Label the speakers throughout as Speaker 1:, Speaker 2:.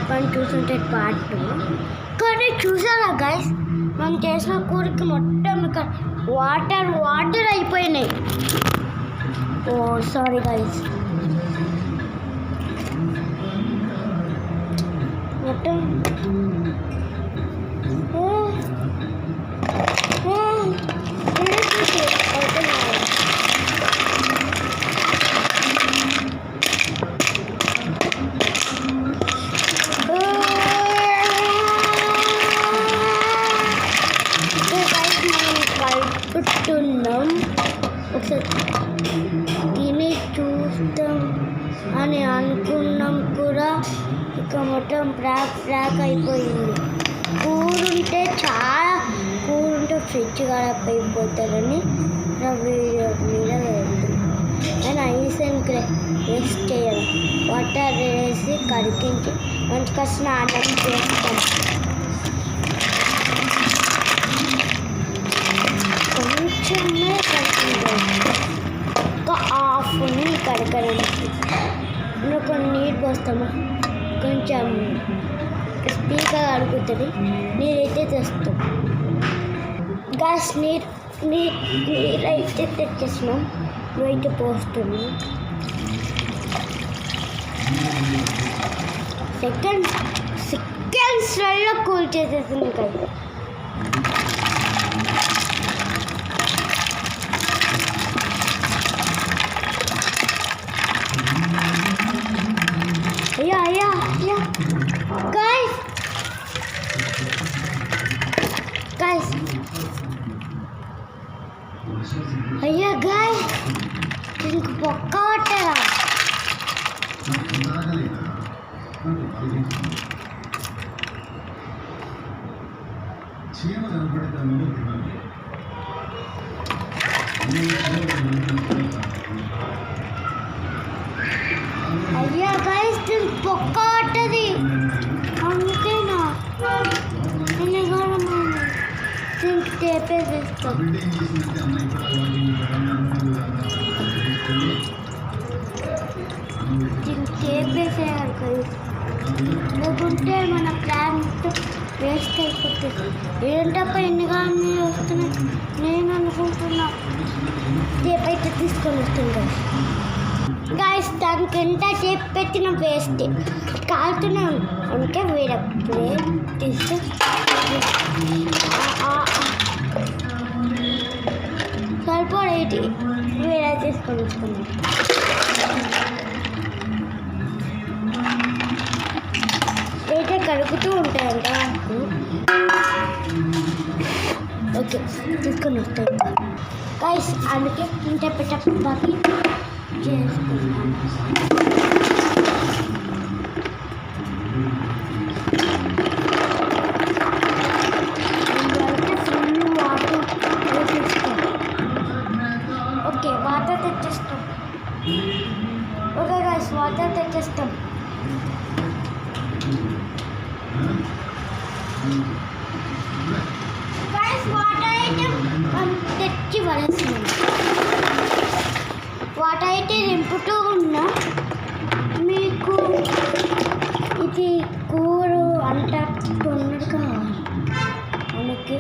Speaker 1: మనం చూస్తుంటే పార్ట్ 2. కానీ చూసారా గైస్, మనం చేసిన కూరకి మొత్తం ఇక్కడ వాటర్ అయిపోయినాయి. ఓ సారీ గైస్, మొత్తం కలుపుతున్నాం. ఒకసారి తిని చూస్తాం అని అనుకున్నాం కూడా, ఇక మొత్తం ఫ్రాక్ అయిపోయింది. కూరుంటే ఫ్రిడ్జ్ ఖరాబ్ అయిపోతుందని నా వీడియో మీద వెళ్తుంది. నేను ఐస్ అండ్ వేస్ట్ చేయాలి. వాటర్ వేసి కడిగించి మంచిగా స్నానం చేస్తాం. కొంచెమే కడుగుతుంది, ఒక హాఫ్ని కడగడానికి. కొన్ని నీరు పోస్తాము, కొంచెం స్పీడ్గా కడుగుతుంది. నీరైతే తెస్తాం గ్యాస్. నీరైతే తెచ్చేసినాం, నువ్వైతే పోస్తున్నాం. సెకండ్స్లో కూల్ చేసేసింది కదా. అయ్యా guys అయ్యా guys, దీనికి పొక్క పట్టరా? అయ్యా గైస్, దీనికి పొక్క పట్టది. అంతేనా? దీనికి టేపేసేస్తాం. దీనికి టేపేసేయాలి గైస్, లేకుంటే మన ప్లాన్ వేస్ట్ అయిపోతుంది. ఏంటప్ప ఎన్నిగా వస్తున్నాయి నేను అనుకుంటున్నా. టేప్ అయితే తీసుకొని వస్తుంది గైస్. దానికి ఎంత టేప్ పెట్టిన వేస్ట్, కాలుతూనే అంటే వేరే ప్లేట్ తీస్తే సరిపోయేటి వేరే తీసుకొని వస్తున్నాం. అయితే కడుగుతూ ఉంటాయంట. ఓకే, తీసుకొని వస్తాయి గైస్. అందుకే ఇంత పెట్టబాకి చేసుకున్నాం. ఫుల్ వాటర్ వేసేస్తాం. ఓకే, వాటర్ తెచ్చేస్తాం. ఓకే గైస్, వాటర్ తెచ్చేస్తాం. వాటర్ అయితే తెచ్చి పడేస్తున్నాం. వాటర్ అయితే నింపుతూ ఉన్నా. మీకు ఇది కూర అంట తొందరగా మనకి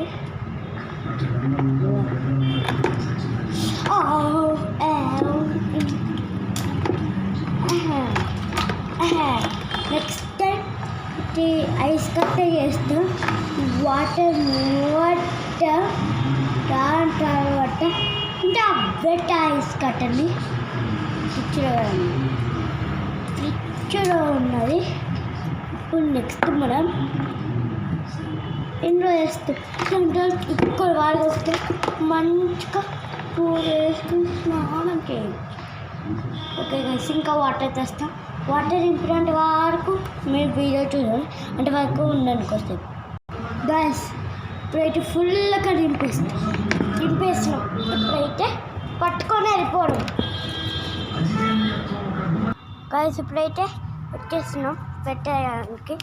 Speaker 1: నెక్స్ట్ టైం ఇది ఐస్ కట్ట చేస్తాం. వాటర్ దాని తర్వాత ఇంకా వెట్ ఐస్ కట్టని ఫ్రిడ్జ్లో ఉన్నది. ఇప్పుడు నెక్స్ట్ మనం ఇందులో వేస్తాం. ఇక్కడ వాళ్ళు వస్తే మంచిగా కూర వేసుకుని స్నానం చేయండి. ఓకే గైస్, ఇంకా వాటర్ తెస్తాం. వాటర్ ఇంపార్టెంట్ వరకు మీరు వీడియో చూడండి, అంటే వరకు ఉండనుకొస్తాయి గైస్. ఇప్పుడైతే ఫుల్గా నింపేసినాం. ఇప్పుడైతే పట్టుకొని వెళ్ళిపోవడం గైస్. ఇప్పుడైతే వచ్చేస్తున్నాం పెట్టడానికి.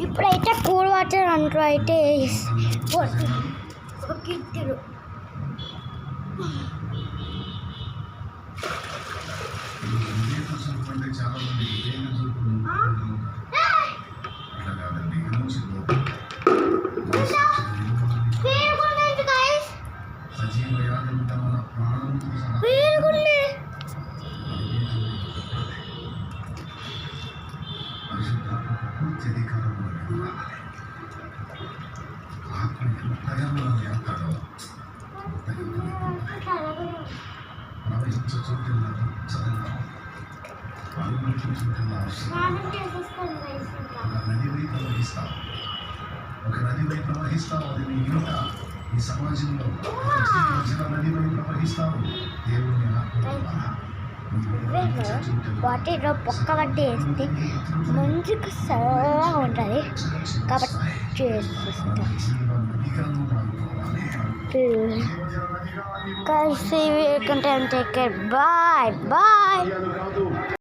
Speaker 1: ఇప్పుడైతే కూల్ వాటర్ అంటూ అయితే ఒక గిద్దరు స్నానం చేసేస్తాను guys ఇంకా.
Speaker 2: ఒక నదిపై ప్రవహిస్తావు, అది నీ ఇంట, ఈ సమాజంలో నదిపై ప్రవహిస్తావు. దేవుని ఆత్మ ద్వారా
Speaker 1: వాటిలో పొక్క పట్టి వేస్తే మంచిగా చల్లగా ఉంటుంది కాబట్టి చేసేస్తాం. కలిసి కంటే బాయ్ బాయ్.